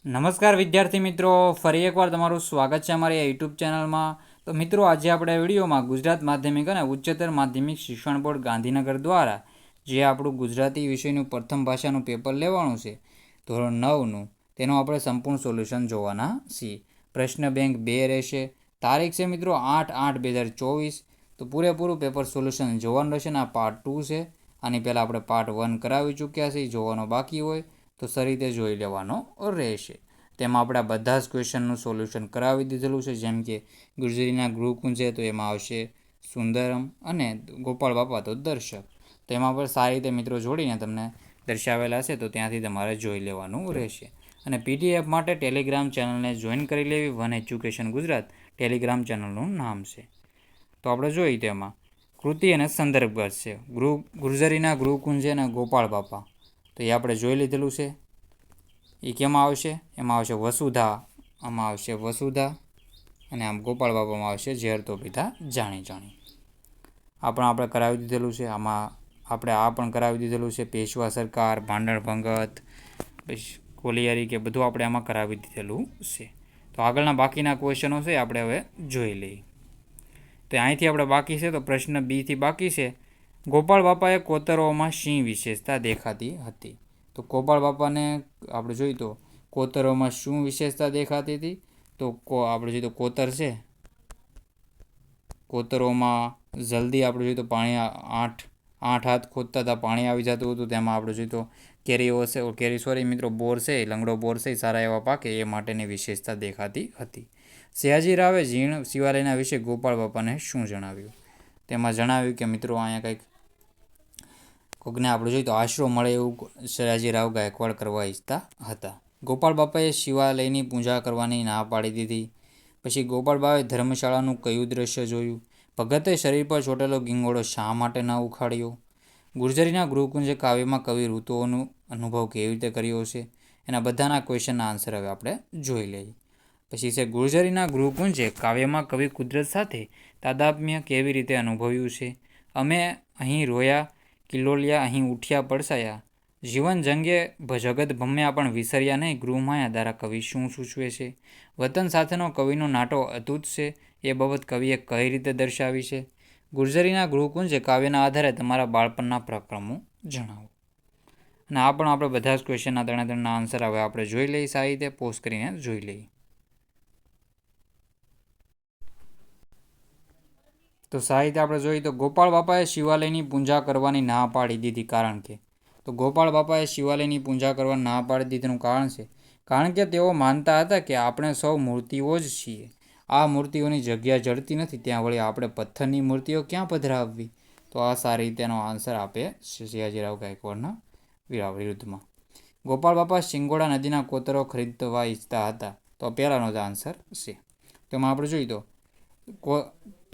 નમસ્કાર વિદ્યાર્થી મિત્રો, ફરી એકવાર તમારું સ્વાગત છે અમારી યુટ્યુબ ચેનલમાં. તો મિત્રો, આજે આપણે વિડીયોમાં ગુજરાત માધ્યમિક અને ઉચ્ચતર માધ્યમિક શિક્ષણ બોર્ડ ગાંધીનગર દ્વારા જે આપણું ગુજરાતી વિષયનું પ્રથમ ભાષાનું પેપર લેવાનું છે ધોરણ 9નું, તેનું આપણે સંપૂર્ણ સોલ્યુશન જોવાના છીએ. પ્રશ્ન બેંક 2 રહેશે. તારીખ છે મિત્રો 8/8/2024. તો પૂરેપૂરું પેપર સોલ્યુશન જોવાનું રહેશે. આ પાર્ટ 2 છે. આની પહેલાં આપણે પાર્ટ 1 કરાવી ચૂક્યા છીએ. જોવાનો બાકી હોય તો સારી રીતે જોઈ લેવાનો રહેશે. તેમાં આપણે બધા જ ક્વેશ્ચનનું સોલ્યુશન કરાવી દીધેલું છે. જેમ કે ગુર્જરીના ગૃહકુંજ છે તો એમાં આવશે સુંદરમ, અને ગોપાળ બાપા તો દર્શક. તો એમાં પણ સારી રીતે મિત્રો જોડીને તમને દર્શાવેલા છે, તો ત્યાંથી તમારે જોઈ લેવાનું રહેશે. અને પીડીએફ માટે ટેલિગ્રામ ચેનલને જોઈન કરી લેવી. વન એજ્યુકેશન ગુજરાત ટેલિગ્રામ ચેનલનું નામ છે. તો આપણે જોઈએ તેમાં કૃતિ અને સંદર્ભ છે. ગુર્જરીના ગૃહકુંજ અને ગોપાળ બાપા, તો એ આપણે જોઈ લીધેલું છે. એ કેમાં આવશે? એમાં આવશે વસુધા, આમાં આવશે વસુધા, અને આમ ગોપાળ બાપામાં આવશે ઝેર તો પીધા જાણી જાણી. આ પણ આપણે કરાવી દીધેલું છે. આમાં આપણે આ પણ કરાવી દીધેલું છે. પેશવા સરકાર, ભાંડણ ભંગત, પછી કોલિયારી કે બધું આપણે આમાં કરાવી દીધેલું છે. તો આગળના બાકીના ક્વેશ્ચનો છે આપણે હવે જોઈ લઈએ. તો અહીંથી આપણે બાકી છે, તો પ્રશ્ન બીથી બાકી છે. ગોપાળ બાપાએ કોતરોમાં શી વિશેષતા દેખાતી હતી? તો ગોપાળ બાપાને આપણે જોઈએ તો કોતરોમાં શું વિશેષતા દેખાતી હતી? તો આપણે જોઈએ તો કોતર છે, કોતરોમાં જલ્દી આપણે જોઈએ તો પાણી આઠ હાથ ખોદતા હતા, પાણી આવી જતું હતું. તેમાં આપણે જોઈએ તો કેરી મિત્રો બોર છે, લંગડો બોર છે, સારા એવા પાકે એ માટેની વિશેષતા દેખાતી હતી. સયાજી રાવે જીર્ણ શિવાલયના વિશે ગોપાળ બાપાને શું જણાવ્યું? તેમાં જણાવ્યું કે મિત્રો અહીંયા કોઈકને આપણે જોઈએ તો આશરો મળે એવું સયાજી રાવ ગાયકવાડ કરવા ઈચ્છતા હતા. ગોપાળ બાપાએ શિવાલયની પૂજા કરવાની ના પાડી દીધી. પછી ગોપાળ બાપાએ ધર્મશાળાનું કયું દ્રશ્ય જોયું? ભગતે શરીર પર ચોટેલો ગીંગોળો શા માટે ન ઉખાડ્યો? ગુર્જરીના ગૃહકુંજ કાવ્યમાં કવિ ઋતુઓનો અનુભવ કેવી રીતે કર્યો છે? એના બધાના ક્વેશ્ચનના આન્સર હવે આપણે જોઈ લઈએ. પછી છે ગુર્જરીના ગૃહકુંજે કાવ્યમાં કવિ કુદરત સાથે તાદાત્મ્ય કેવી રીતે અનુભવ્યું છે? અમે અહીં રોયા, કિલોલિયા અહીં ઉઠ્યા પડસાયા, જીવન જંગે જગત ભમ્યા પણ વિસર્યા નહીં, ગૃહમાયા દ્વારા કવિ શું સૂચવે છે? વતન સાથેનો કવિનો નાટો અતૂટ છે, એ બાબત કવિએ કઈ રીતે દર્શાવી છે? ગુર્જરીના ગૃહકુંજે કાવ્યના આધારે તમારા બાળપણના પ્રક્રમો જણાવો. અને આ પણ આપણે બધા જ ક્વેશ્ચનના ત્રણના આન્સર હવે આપણે જોઈ લઈએ. સારી રીતે પોઝ કરીને જોઈ લઈએ. તો સારી રીતે આપણે જોઈએ તો ગોપાળ બાપાએ શિવાલયની પૂજા કરવાની ના પાડી દીધી, કારણ કે તો ગોપાળ બાપાએ શિવાલયની પૂજા કરવાની ના પાડી દીધીનું કારણ છે, કારણ કે તેઓ માનતા હતા કે આપણે સૌ મૂર્તિઓ જ છીએ. આ મૂર્તિઓની જગ્યા જડતી નથી, ત્યાં વળી આપણે પથ્થરની મૂર્તિઓ ક્યાં પધરાવવી? તો આ સારી રીતેનો આન્સર આપે સયાજીરાવ ગાયકવાડના વિરુદ્ધમાં. ગોપાળ બાપા શિંગોડા નદીના કોતરો ખરીદવા ઈચ્છતા હતા, તો પહેલાંનો જ આન્સર છે. તેમાં આપણે જોઈએ તો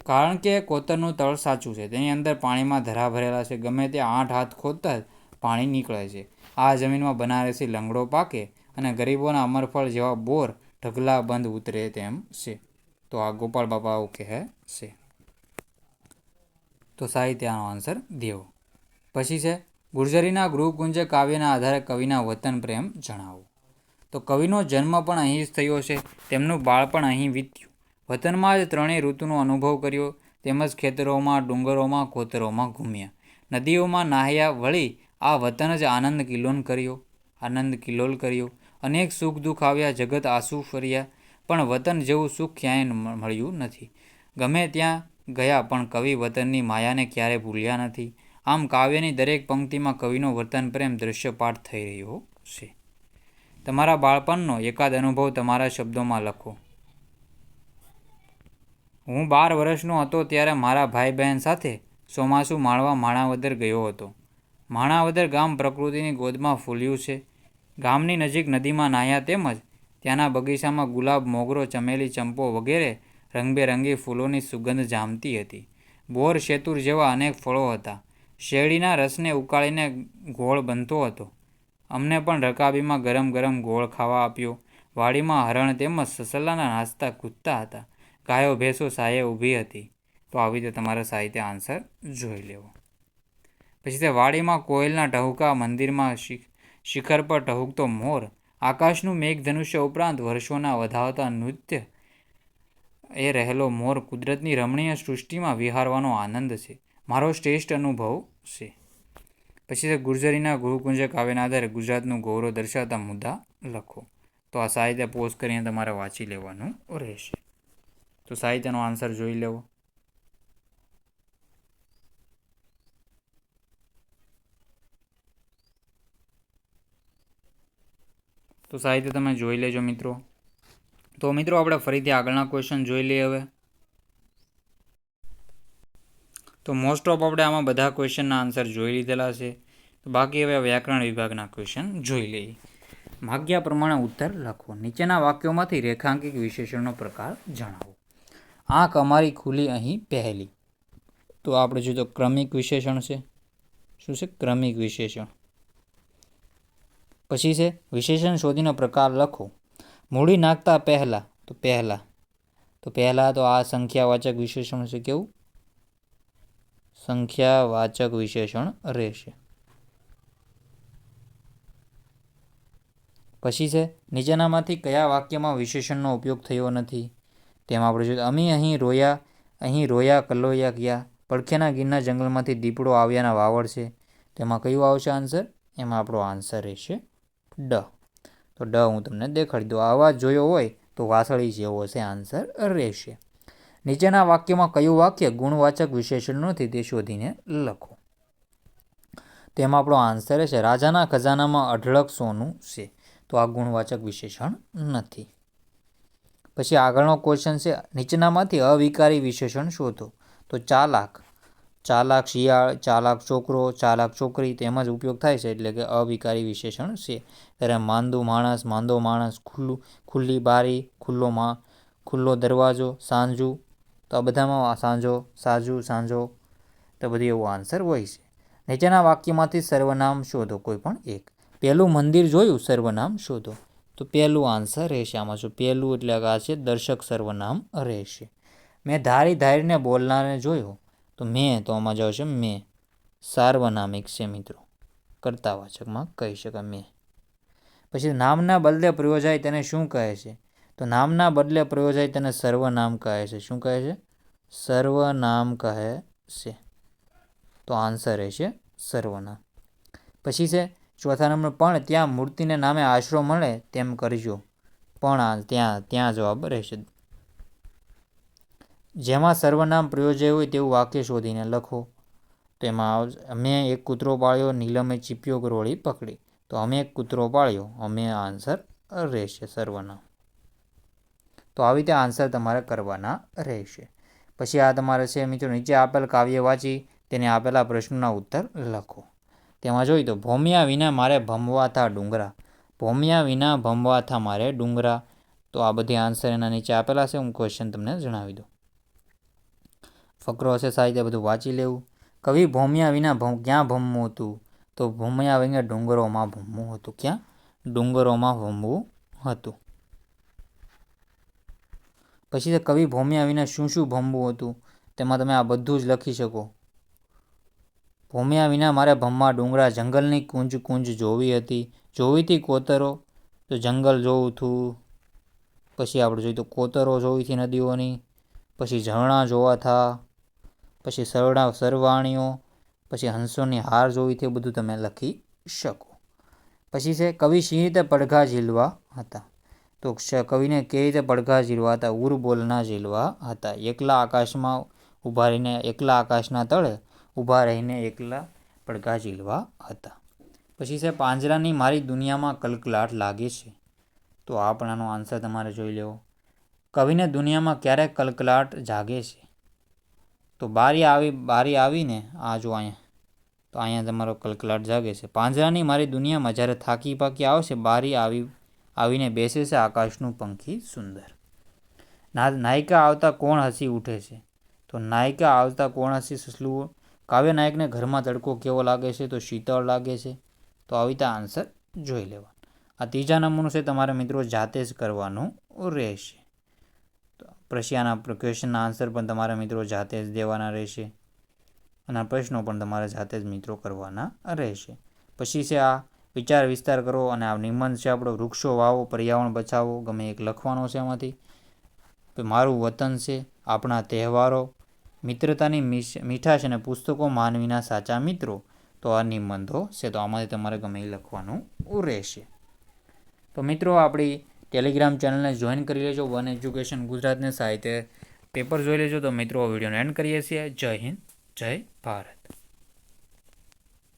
કારણ કે કોતરનું તળ સાચું છે, તેની અંદર પાણીમાં ધરા ભરેલા છે, ગમે તે 8 હાથ ખોદતા જ પાણી નીકળે છે. આ જમીનમાં બનારસી લંગડો પાકે અને ગરીબોના અમરફળ જેવા બોર ઢગલા બંધ ઉતરે તેમ છે. તો આ ગોપાળ બાપા આવું કહે છે. તો સાહિત્યનો આન્સર દેવો. પછી છે ગુર્જરીના ગૃહકુંજે કાવ્યના આધારે કવિના વતન પ્રેમ જણાવો. તો કવિનો જન્મ પણ અહીં જ થયો છે, તેમનું બાળપણ અહીં વીત્યું, વતનમાં જ ત્રણેય ઋતુનો અનુભવ કર્યો, તેમજ ખેતરોમાં, ડુંગરોમાં, કોતરોમાં ઘૂમ્યા, નદીઓમાં નાહ્યા, વળી આ વતન જ આનંદ કિલ્લોલ કર્યો. અનેક સુખ દુઃખ આવ્યા, જગત આંસુ ફર્યા, પણ વતન જેવું સુખ ક્યાંય મળ્યું નથી. ગમે ત્યાં ગયા પણ કવિ વતનની માયાને ક્યારે ભૂલ્યા નથી. આમ કાવ્યની દરેક પંક્તિમાં કવિનો વતન પ્રેમ દ્રશ્યપાઠ થઈ રહ્યો છે. તમારા બાળપણનો એકાદ અનુભવ તમારા શબ્દોમાં લખો. હું 12 વર્ષનો હતો ત્યારે મારા ભાઈ બહેન સાથે ચોમાસું માણવા માણાવદર ગયો હતો. માણાવદર ગામ પ્રકૃતિની ગોદમાં ફૂલ્યું છે. ગામની નજીક નદીમાં નાહ્યા, તેમજ ત્યાંના બગીચામાં ગુલાબ, મોગરો, ચમેલી, ચંપો વગેરે રંગબેરંગી ફૂલોની સુગંધ જામતી હતી. બોર, શેતુર જેવા અનેક ફળો હતા. શેરડીના રસને ઉકાળીને ગોળ બનતો હતો. અમને પણ રકાબીમાં ગરમ ગરમ ગોળ ખાવા આપ્યો. વાડીમાં હરણ તેમજ સસલાના નાસ્તા કૂદતા હતા. ગાયો ભેંસો સાયે ઊભી હતી. તો આવી રીતે તમારે સાહિત્ય આન્સર જોઈ લેવો. પછી તે વાડીમાં કોયલના ટહુકા, મંદિરમાં શિખર પર ટહુકતો મોર, આકાશનું મેઘધનુષ્ય ઉપરાંત વર્ષોના વધાવતા નૃત્ય એ રહેલો મોર કુદરતની રમણીય સૃષ્ટિમાં વિહારવાનો આનંદ છે, મારો શ્રેષ્ઠ અનુભવ છે. પછી છે ગુર્જરીના ગુરુકુંજ કાવ્યના આધારે ગુજરાતનું ગૌરવ દર્શાવતા મુદ્દા લખો. તો આ સાહિત્ય પોઝ કરીને તમારે વાંચી લેવાનું રહેશે. તો સાહિત્યનો આન્સર જોઈ લેવો. તો સાહિત્ય તમે જોઈ લેજો મિત્રો. તો મિત્રો આપણે ફરીથી આગળના ક્વેશ્ચન જોઈ લઈએ હવે. તો મોસ્ટ ઓફ આપણે આમાં બધા ક્વેશ્ચનના આન્સર જોઈ લીધેલા છે. તો બાકી હવે વ્યાકરણ વિભાગના ક્વેશ્ચન જોઈ લઈએ. માગ્યા પ્રમાણે ઉત્તર લખો. નીચેના વાક્યોમાંથી રેખાંકિત વિશેષણનો પ્રકાર જણાવો. આંખ અમારી ખુલી અહીં પહેલી. તો આપણે જોઈએ તો ક્રમિક વિશેષણ છે. શું છે? ક્રમિક વિશેષણ. પછી છે વિશેષણ શોધીનો પ્રકાર લખો. મૂડી નાખતા પહેલાં. તો પહેલાં તો આ સંખ્યાવાચક વિશેષણ છે. કેવું? સંખ્યાવાચક વિશેષણ રહેશે. પછી છે નીચેનામાંથી કયા વાક્યમાં વિશેષણનો ઉપયોગ થયો નથી? તેમાં આપણે જોઈએ અમે અહીં રોયા કલોયા ગયા. પડખેના ગીરના જંગલમાંથી દીપડો આવ્યાના વાવડ છે. તેમાં કયું આવશે આન્સર? એમાં આપણો આન્સર રહેશે ડ. તો ડ હું તમને દેખાડી દઉં. આવાજ જોયો હોય તો વાસળી જેવો છે આન્સર રહેશે. નીચેના વાક્યમાં કયું વાક્ય ગુણવાચક વિશેષણ નથી તે શોધીને લખો. તેમાં આપણો આન્સર રહેશે રાજાના ખજાનામાં અઢળક સોનું છે. તો આ ગુણવાચક વિશેષણ નથી. પછી આગળનો ક્વેશ્ચન છે નીચેનામાંથી અવિકારી વિશેષણ શોધો. તો ચાલાક શિયાળ, ચાલાક છોકરો, ચાલાક છોકરી તેમાં જ ઉપયોગ થાય છે, એટલે કે અવિકારી વિશેષણ છે. ત્યારે માંદો માણસ, ખુલ્લી બારી, ખુલ્લો દરવાજો, સાંજુ. તો આ બધામાં સાંજો તો બધી એવો આન્સર હોય છે. નીચેના વાક્યમાંથી સર્વનામ શોધો કોઈ પણ એક. પહેલું મંદિર જોયું, સર્વનામ શોધો. તો પહેલું આન્સર રહેશે આમાં. શું પહેલું એટલે આ છે દર્શક સર્વનામ રહેશે. મેં ધારીને બોલનારને જોયો. તો મેં તો આમાં જશે મેં. સાર્વનામિક છે મિત્રો, કર્તાવાચકમાં કહી શકાય મેં. પછી નામના બદલે પ્રયોજાય તેને શું કહે છે? તો નામના બદલે પ્રયોજાય તેને સર્વનામ કહે છે. શું કહે છે? સર્વનામ કહે છે. તો આન્સર રહેશે સર્વનામ. પછી છે ચોથા નંબર પણ ત્યાં મૂર્તિને નામે આશરો મળે તેમ કરજો. પણ ત્યાં જવાબ રહેશે. જેમાં સર્વનામ પ્રયોજાય હોય તેવું વાક્ય શોધીને લખો. તો એમાં અમે એક કૂતરો પાળ્યો, નીલમે ચીપિયો ગરોળી પકડી. તો અમે એક કૂતરો પાળ્યો, અમે આન્સર રહેશે સર્વનામ. તો આવી રીતે આન્સર તમારે કરવાના રહેશે. પછી આ તમારે છે મિત્રો નીચે આપેલ કાવ્ય વાંચી તેને આપેલા પ્રશ્નોના ઉત્તર લખો. તેમાં જોઈએ તો ભોમિયા વિના મારે ભમવા થા ડુંગરા. ભોમિયા વિના ભમવા થા મારે ડુંગરા. તો આ બધી આન્સર એના નીચે આપેલા છે. હું ક્વેશ્ચન તમને જણાવી દઉં. ફકરો હશે સાહિત્ય બધું વાંચી લેવું. કવિ ભોમિયા વિના ક્યાં ભમવું હતું? તો ભોમિયા વિના ડુંગરોમાં ભમવું હતું. ક્યાં? ડુંગરોમાં ભમવું હતું. પછી કવિ ભોમિયા વિના શું ભમવું હતું? તેમાં તમે આ બધું જ લખી શકો. ભોમિયા વિના મારે ભમવા ડુંગરા, જંગલની કુંજ જોવી હતી. જોવી હતી કોતરો, તો જંગલ જોવું હતું. પછી આપણે જોઈએ તો કોતરો જોવી હતી નદીઓની. પછી ઝરણા જોવા થા. પછી સરવાણીઓ. પછી હંસોની હાર જોવી હતી. બધું તમે લખી શકો. પછી છે કવિ શી રીતે પડઘા ઝીલવા હતા? તો કવિને કેવી રીતે પડઘા ઝીલવા હતા? ઉર બોલના ઝીલવા હતા. એકલા આકાશના તળે ઊભા રહીને એકલા પડઘા ઝીલવા હતા. પછી છે પાંજરાની મારી દુનિયામાં કલકલાટ લાગે છે. તો આ પણ આનો આન્સર તમારે જોઈ લેવો. કવિને દુનિયામાં ક્યારેક કલકલાટ જાગે છે? તો બારી આવીને આ જો અહીંયા. તો અહીંયા તમારો કલકલાટ જાગે છે. પાંજરાની મારી દુનિયામાં જ્યારે થાકી પાકી આવશે, બારી આવીને બેસે છે આકાશનું પંખી સુંદર. નાયિકા આવતા કોણ હસી ઉઠે છે? તો નાયિકા આવતા કોણ હસી સસલું. કાવ્ય નાયકને ઘરમાં તડકો કેવો લાગે છે? તો શીતળ લાગે છે. તો આવી રીતે આન્સર જોઈ લેવા. આ ત્રીજા નંબરનું છે તમારે મિત્રો જાતે જ કરવાનું રહેશે. પછી આના ક્વેશ્ચનના આન્સર પણ તમારે મિત્રો જાતે જ દેવાના રહેશે. અને પ્રશ્નો પણ તમારે જાતે જ મિત્રો કરવાના રહેશે. પછી છે આ વિચાર વિસ્તાર કરો અને આ નિબંધ છે આપણો વૃક્ષો વાવો, પર્યાવરણ બચાવો, ગમે એક લખવાનો છે એમાંથી. મારું વતન છે, આપણા તહેવારો, મિત્રતાની મીઠાશ અને પુસ્તકો માનવીના સાચા મિત્રો. તો આ નિબંધો છે, તો આમાંથી તમારે ગમે એ લખવાનું રહેશે. તો મિત્રો આપણી ટેલિગ્રામ ચેનલને જોઈન કરી લેજો. વન એજ્યુકેશન ગુજરાતને સાહિત્ય પેપર જોઈ લેજો. તો મિત્રો વિડીયોને એન્ડ કરીએ છીએ. જય હિન્દ, જય ભારત.